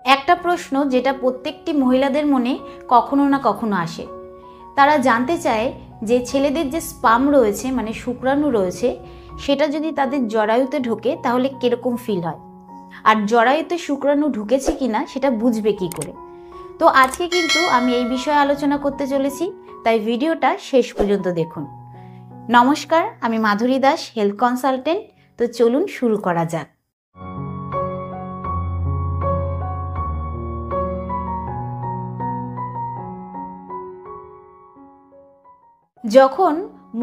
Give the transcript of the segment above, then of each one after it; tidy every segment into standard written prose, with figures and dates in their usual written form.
একটা প্রশ্ন যেটা প্রত্যেকটি মহিলাদের মনে কখনো না কখনো আসে। তারা জানতে চায় যে ছেলেদের যে স্পাম রয়েছে মানে শুক্রাণু রয়েছে সেটা যদি তাদের জরায়ুতে ঢোকে তাহলে কিরকম ফিল হয়, আর জরায়ুতে শুক্রাণু ঢুকেছে কিনা সেটা বুঝবে কি করে। তো আজকে কিন্তু আমি এই বিষয়ে আলোচনা করতে চলেছি, তাই ভিডিওটা শেষ পর্যন্ত দেখুন। নমস্কার, আমি মাধুরী দাস, হেলথ কনসালটেন্ট। তো চলুন শুরু করা যাক। যখন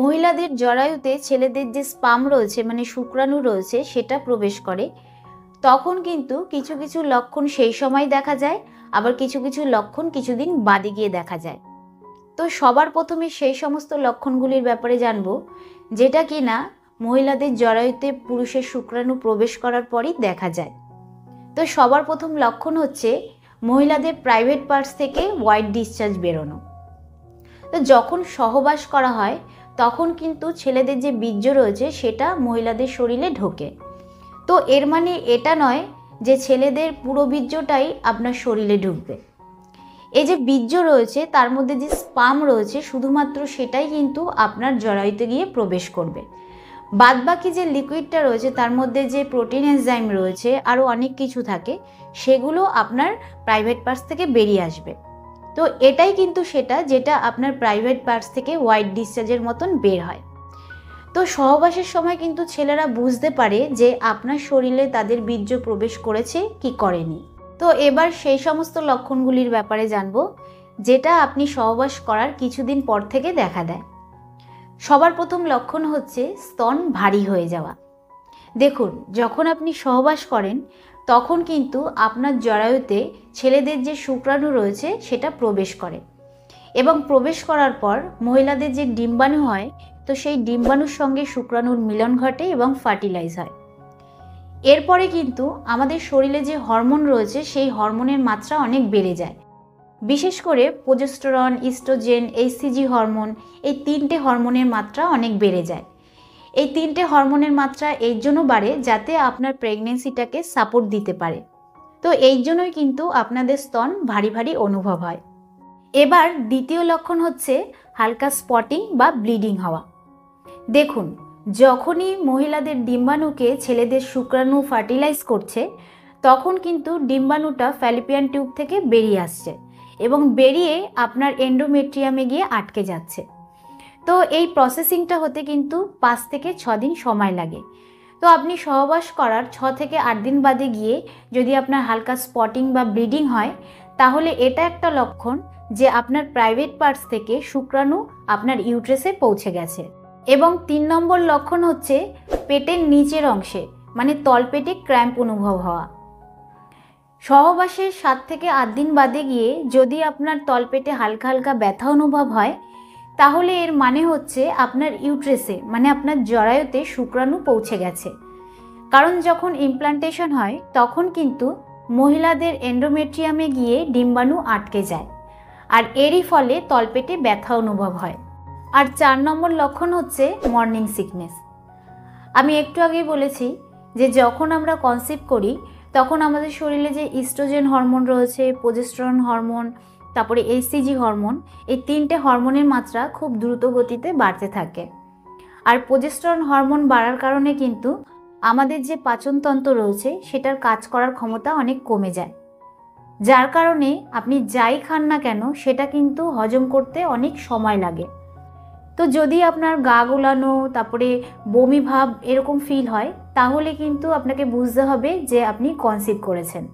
মহিলাদের জরায়ুতে ছেলেদের যে স্পাম রয়েছে মানে শুক্রাণু রয়েছে সেটা প্রবেশ করে, তখন কিন্তু কিছু কিছু লক্ষণ সেই সময় দেখা যায়, আবার কিছু কিছু লক্ষণ কিছুদিন বাদে গিয়ে দেখা যায়। তো সবার প্রথমে সেই সমস্ত লক্ষণগুলির ব্যাপারে জানবো যেটা কিনা মহিলাদের জরায়ুতে পুরুষের শুক্রাণু প্রবেশ করার পরই দেখা যায়। তো সবার প্রথম লক্ষণ হচ্ছে মহিলাদের প্রাইভেট পার্টস থেকে হোয়াইট ডিসচার্জ বেরোনো। তো যখন সহবাস করা হয় তখন কিন্তু ছেলেদের যে বীর্য রয়েছে সেটা মহিলাদের শরীরে ঢোকে। তো এর মানে এটা নয় যে ছেলেদের পুরো বীর্যটাই আপনার শরীরে ঢুকবে। এই যে বীর্য রয়েছে তার মধ্যে যে স্পাম রয়েছে শুধুমাত্র সেটাই কিন্তু আপনার জরায়ুতে গিয়ে প্রবেশ করবে। বাদবাকি যে লিকুইডটা রয়েছে তার মধ্যে যে প্রোটিন এনজাইম রয়েছে আরও অনেক কিছু থাকে, সেগুলো আপনার প্রাইভেট পার্টস থেকে বেরিয়ে আসবে। তো এটাই কিন্তু সেটা যেটা আপনার প্রাইভেট পার্টস থেকে হোয়াইট ডিসচার্জের মতন বের হয়। তো সহবাসের সময় কিন্তু ছেলেরা বুঝতে পারে যে আপনার শরীরে তাদের বীর্য প্রবেশ করেছে কি করেনি। তো এবার সেই সমস্ত লক্ষণগুলির ব্যাপারে জানবো যেটা আপনি সহবাস করার কিছুদিন পর থেকে দেখা দেয়। সবার প্রথম লক্ষণ হচ্ছে স্তন ভারী হয়ে যাওয়া। দেখুন, যখন আপনি সহবাস করেন তখন কিন্তু আপনার জরায়ুতে ছেলেদের যে শুক্রাণু রয়েছে সেটা প্রবেশ করে, এবং প্রবেশ করার পর মহিলাদের যে ডিম্বাণু হয় তো সেই ডিম্বাণুর সঙ্গে শুক্রাণুর মিলন ঘটে এবং ফার্টিলাইজ হয়। এরপরে কিন্তু আমাদের শরীরে যে হরমোন রয়েছে সেই হরমোনের মাত্রা অনেক বেড়ে যায়। বিশেষ করে প্রোজেস্টেরন, ইস্ট্রোজেন, এইচসিজি হরমোন, এই তিনটে হরমোনের মাত্রা অনেক বেড়ে যায়। এই তিনটে হরমোনের মাত্রা এই জন্য বাড়ে যাতে আপনার প্রেগনেন্সিটাকে সাপোর্ট দিতে পারে। তো এই জন্যই কিন্তু আপনাদের স্তন ভারী ভারী অনুভব হয়। এবার দ্বিতীয় লক্ষণ হচ্ছে হালকা স্পটিং বা ব্লিডিং হওয়া। দেখুন, যখনই মহিলাদের ডিম্বাণুকে ছেলেদের শুক্রাণু ফার্টিলাইজ করছে তখন কিন্তু ডিম্বাণুটা ফ্যালোপিয়ান টিউব থেকে বেরিয়ে আসছে এবং বেরিয়ে আপনার এন্ডোমেট্রিয়ামে গিয়ে আটকে যাচ্ছে। তো এই প্রসেসিংটা হতে কিন্তু 5 থেকে 6 দিন সময় লাগে। তো আপনি সহবাস করার 6 থেকে 8 দিন বাদে গিয়ে যদি আপনার হালকা স্পটিং বা ব্লিডিং হয় তাহলে এটা একটা লক্ষণ যে আপনার প্রাইভেট পার্টস থেকে শুক্রাণু আপনার ইউট্রাসে পৌঁছে গেছে। এবং 3 নম্বর লক্ষণ হচ্ছে পেটের নিচের অংশে মানে তলপেটে ক্র্যাম্প অনুভব হওয়া। সহবাসের 7 থেকে 8 দিন বাদে গিয়ে যদি আপনার তলপেটে হালকা হালকা ব্যথা অনুভব হয় তাহলে এর মানে হচ্ছে আপনার ইউট্রাসে মানে আপনার জরায়ুতে শুক্রাণু পৌঁছে গেছে। কারণ যখন ইমপ্লান্টেশন হয় তখন কিন্তু মহিলাদের এন্ডোমেট্রিয়ামে গিয়ে ডিম্বাণু আটকে যায়, আর এরই ফলে তলপেটে ব্যথা অনুভব হয়। আর 4 নম্বর লক্ষণ হচ্ছে মর্নিং সিকনেস। আমি একটু আগেই বলেছি যে যখন আমরা কনসিভ করি তখন আমাদের শরীরে যে ইস্ট্রোজেন হরমোন রয়েছে, প্রোজেস্টেরন হরমোন, তারপরে এইচসিজি হরমোন, এই তিনটে হরমোনের মাত্রা খুব দ্রুত গতিতে বাড়তে থাকে। আর প্রোজেস্টেরন হরমোন বাড়ার কারণে কিন্তু আমাদের যে পাচনতন্ত্র রয়েছে সেটার কাজ করার ক্ষমতা অনেক কমে যায়, যার কারণে আপনি যাই খান না কেন সেটা কিন্তু হজম করতে অনেক সময় লাগে। তো যদি আপনার গা গোলানো, তারপরে বমি ভাব এরকম ফিল হয় তাহলে কিন্তু আপনাকে বুঝতে হবে যে আপনি কনসিভ করেছেন।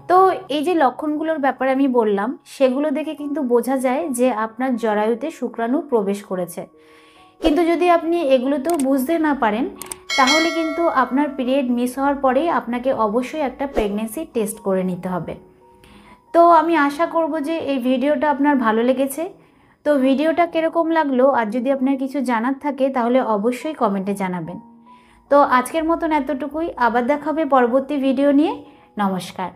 তো এই যে লক্ষণগুলোর ব্যাপারে আমি বললাম সেগুলো দেখে কিন্তু বোঝা যায় যে আপনার জরায়ুতে শুক্রাণু প্রবেশ করেছে। কিন্তু যদি আপনি এগুলোতেও বুঝতে না পারেন তাহলে কিন্তু আপনার পিরিয়ড মিস হওয়ার পরেই আপনাকে অবশ্যই একটা প্রেগনেন্সি টেস্ট করে নিতে হবে। তো আমি আশা করব যে এই ভিডিওটা আপনার ভালো লেগেছে। তো ভিডিওটা কিরকম লাগলো আর যদি আপনার কিছু জানার থাকে তাহলে অবশ্যই কমেন্টে জানাবেন। তো আজকের মতন এতটুকুই, আবার দেখা হবে পরবর্তী ভিডিও নিয়ে। নমস্কার।